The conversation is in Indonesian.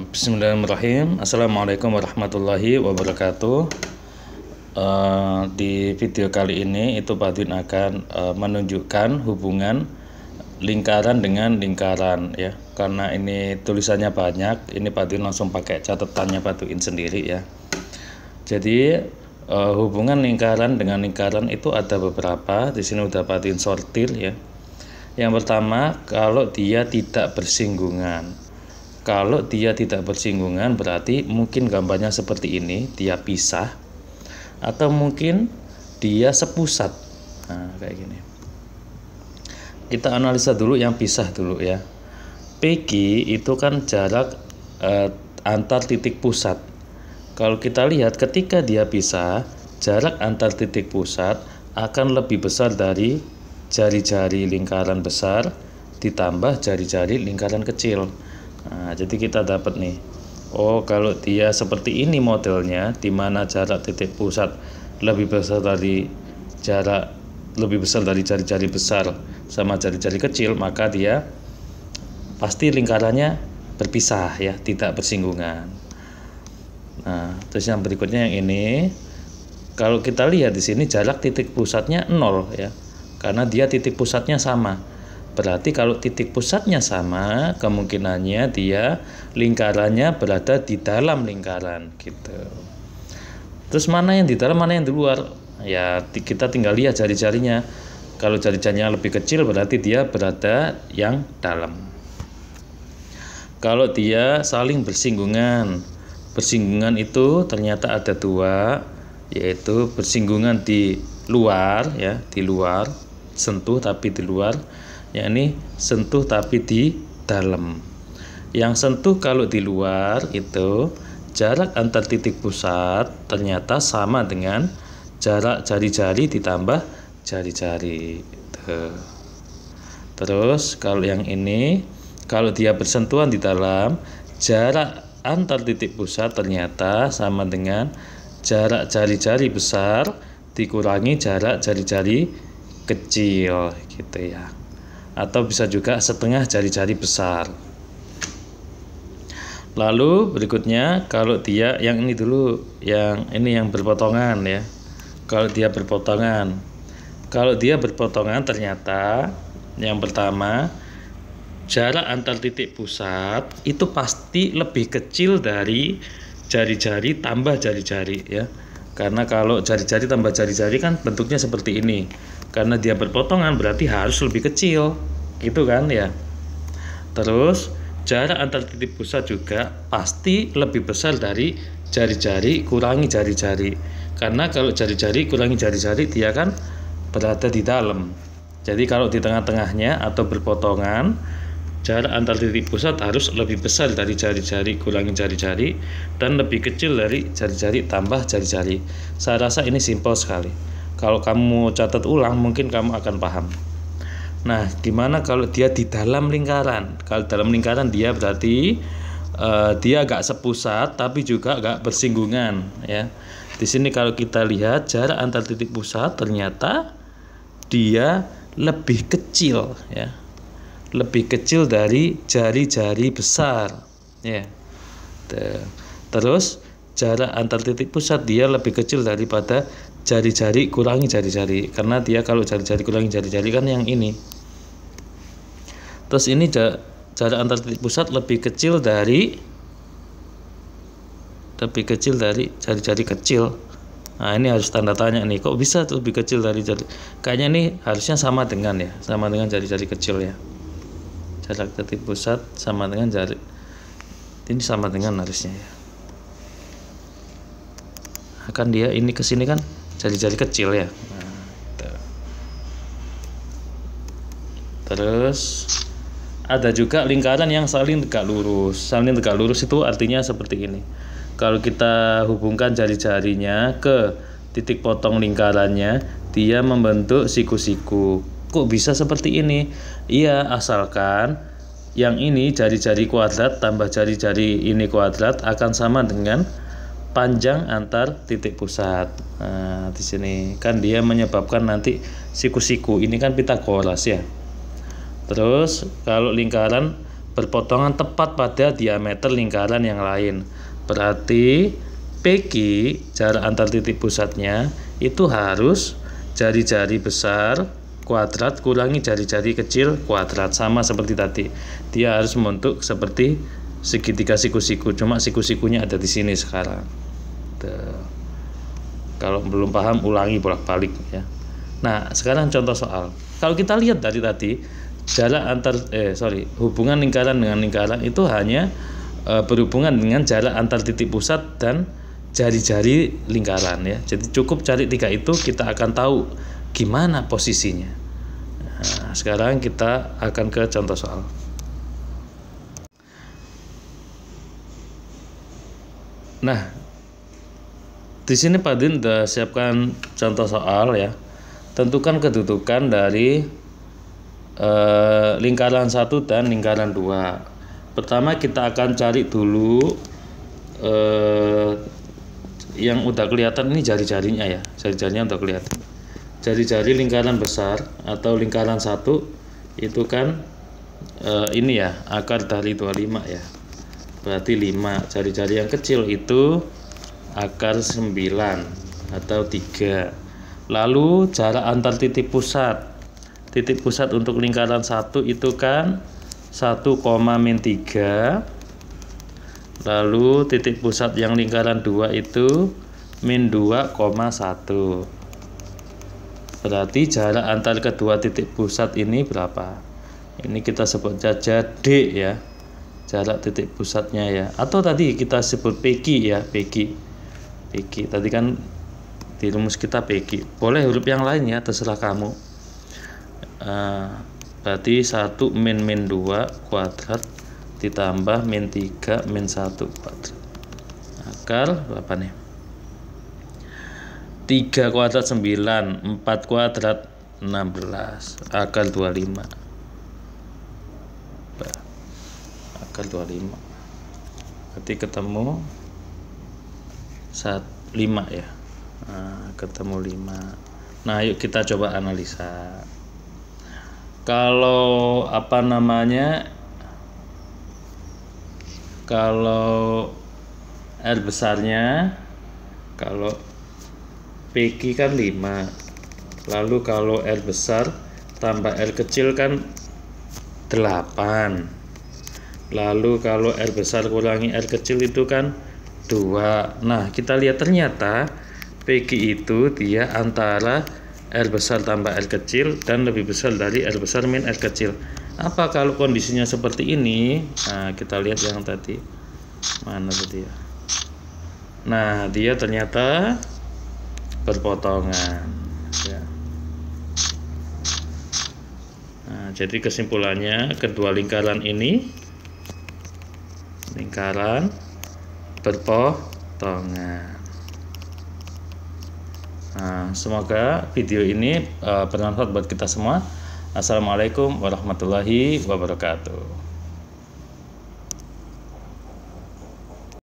Bismillahirrahmanirrahim. Assalamualaikum warahmatullahi wabarakatuh. Di video kali ini itu Pak Din akan menunjukkan hubungan lingkaran dengan lingkaran ya. Karena ini tulisannya banyak, ini Pak Din langsung pakai catatannya Pak Din sendiri ya. Jadi hubungan lingkaran dengan lingkaran itu ada beberapa. Di sini udah Pak Din sortir ya. Yang pertama, kalau dia tidak bersinggungan. Kalau dia tidak bersinggungan berarti mungkin gambarnya seperti ini, dia pisah, atau mungkin dia sepusat. Nah, kayak gini. Kita analisa dulu yang pisah dulu ya. PQ itu kan jarak antar titik pusat. Kalau kita lihat ketika dia pisah, jarak antar titik pusat akan lebih besar dari jari-jari lingkaran besar ditambah jari-jari lingkaran kecil. Nah, jadi kita dapat nih, oh kalau dia seperti ini modelnya, di mana jarak titik pusat lebih besar dari jari-jari besar sama jari-jari kecil, maka dia pasti lingkarannya berpisah ya, tidak bersinggungan. Nah, terus yang berikutnya yang ini, kalau kita lihat di sini jarak titik pusatnya 0 ya, karena dia titik pusatnya sama. Berarti kalau titik pusatnya sama, kemungkinannya dia lingkarannya berada di dalam lingkaran gitu. Terus mana yang di dalam, mana yang di luar? Ya kita tinggal lihat jari-jarinya. Kalau jari-jarinya lebih kecil berarti dia berada yang dalam. Kalau dia saling bersinggungan, bersinggungan itu ternyata ada dua, yaitu bersinggungan di luar ya, di luar, sentuh tapi di luar. Yang ini sentuh tapi di dalam. Yang sentuh kalau di luar itu jarak antar titik pusat ternyata sama dengan jarak jari-jari ditambah jari-jari. Terus kalau yang ini, kalau dia bersentuhan di dalam, jarak antar titik pusat ternyata sama dengan jarak jari-jari besar dikurangi jarak jari-jari kecil gitu ya. Atau bisa juga setengah jari-jari besar. Lalu berikutnya, kalau dia yang ini dulu, yang ini yang berpotongan ya. Kalau dia berpotongan ternyata yang pertama, jarak antar titik pusat itu pasti lebih kecil dari jari-jari tambah jari-jari ya. Karena kalau jari-jari tambah jari-jari kan bentuknya seperti ini. Karena dia berpotongan berarti harus lebih kecil, gitu kan ya. Terus jarak antar titik pusat juga pasti lebih besar dari jari-jari kurangi jari-jari. Karena kalau jari-jari kurangi jari-jari dia kan berada di dalam. Jadi kalau di tengah-tengahnya atau berpotongan, jarak antar titik pusat harus lebih besar dari jari-jari kurangi jari-jari dan lebih kecil dari jari-jari tambah jari-jari. Saya rasa ini simpel sekali. Kalau kamu catat ulang mungkin kamu akan paham. Nah, gimana kalau dia di dalam lingkaran? Kalau dalam lingkaran dia berarti dia agak sepusat tapi juga agak bersinggungan ya. Di sini kalau kita lihat jarak antar titik pusat ternyata dia lebih kecil ya. Lebih kecil dari jari-jari besar ya. Terus jarak antar titik pusat dia lebih kecil daripada jari-jari kurangi jari-jari, karena dia kalau jari-jari kurangi jari-jari kan yang ini. Terus ini jarak antar titik pusat lebih kecil dari jari-jari kecil. Nah, ini harus tanda tanya nih, kok bisa tuh lebih kecil dari jari? Kayaknya ini harusnya sama dengan jari-jari kecil ya. Jarak titik pusat sama dengan jari. Ini sama dengan harusnya ya. Kan dia ini ke sini kan jari-jari kecil ya. Nah, terus ada juga lingkaran yang saling tegak lurus. Saling tegak lurus itu artinya seperti ini. Kalau kita hubungkan jari-jarinya ke titik potong lingkarannya, dia membentuk siku-siku. Kok bisa seperti ini? Iya, asalkan yang ini jari-jari kuadrat tambah jari-jari ini kuadrat akan sama dengan panjang antar titik pusat. Nah, di sini kan dia menyebabkan nanti siku-siku. Ini kan Pitagoras ya. Terus kalau lingkaran berpotongan tepat pada diameter lingkaran yang lain. Berarti PQ, jarak antar titik pusatnya, itu harus jari-jari besar kuadrat kurangi jari-jari kecil kuadrat, sama seperti tadi. Dia harus membentuk seperti segitiga siku-siku, cuma siku-sikunya ada di sini sekarang. Tuh. Kalau belum paham ulangi bolak-balik ya. Nah, sekarang contoh soal. Kalau kita lihat dari tadi, jarak antar hubungan lingkaran dengan lingkaran itu hanya berhubungan dengan jarak antar titik pusat dan jari-jari lingkaran ya. Jadi cukup cari 3 itu, kita akan tahu gimana posisinya. Nah, sekarang kita akan ke contoh soal. Nah, di sini Pak Din sudah siapkan contoh soal ya. Tentukan kedudukan dari lingkaran 1 dan lingkaran 2. Pertama kita akan cari dulu yang udah kelihatan ini jari-jarinya ya. Jari-jarinya udah kelihatan. Jari-jari lingkaran besar atau lingkaran 1 itu kan ini ya, akar dari 25 ya. Berarti 5. Jari-jari yang kecil itu akar 9 atau 3. Lalu jarak antar titik pusat. Titik pusat untuk lingkaran 1 itu kan 1,-3. Lalu titik pusat yang lingkaran 2 itu -2,1. Berarti jarak antar kedua titik pusat ini berapa? Ini kita sebut saja D ya. Jarak titik pusatnya ya. Atau tadi kita sebut PQ ya, PQ. Tadi kan di rumus kita PQ. Boleh huruf yang lain ya, terserah kamu. Berarti 1 min 2 kuadrat ditambah min 3 min 1 kuadrat. Akar berapa nih? 3 kuadrat 9, 4 kuadrat 16, akar 25. Akar 25. Berarti ketemu 5 ya. Nah, ketemu 5. Nah, yuk kita coba analisa. Kalau kalau R besarnya, kalau PQ kan 5. Lalu kalau R besar tambah R kecil kan 8. Lalu kalau R besar kurangi R kecil itu kan 2. Nah, kita lihat ternyata PQ itu dia antara R besar tambah R kecil dan lebih besar dari R besar min R kecil. Apa kalau kondisinya seperti ini? Nah, kita lihat yang tadi. Mana tadi ya? Nah, dia ternyata berpotongan ya. Nah, jadi kesimpulannya kedua lingkaran ini lingkaran berpotongan. Nah, semoga video ini bermanfaat buat kita semua. Assalamualaikum warahmatullahi wabarakatuh.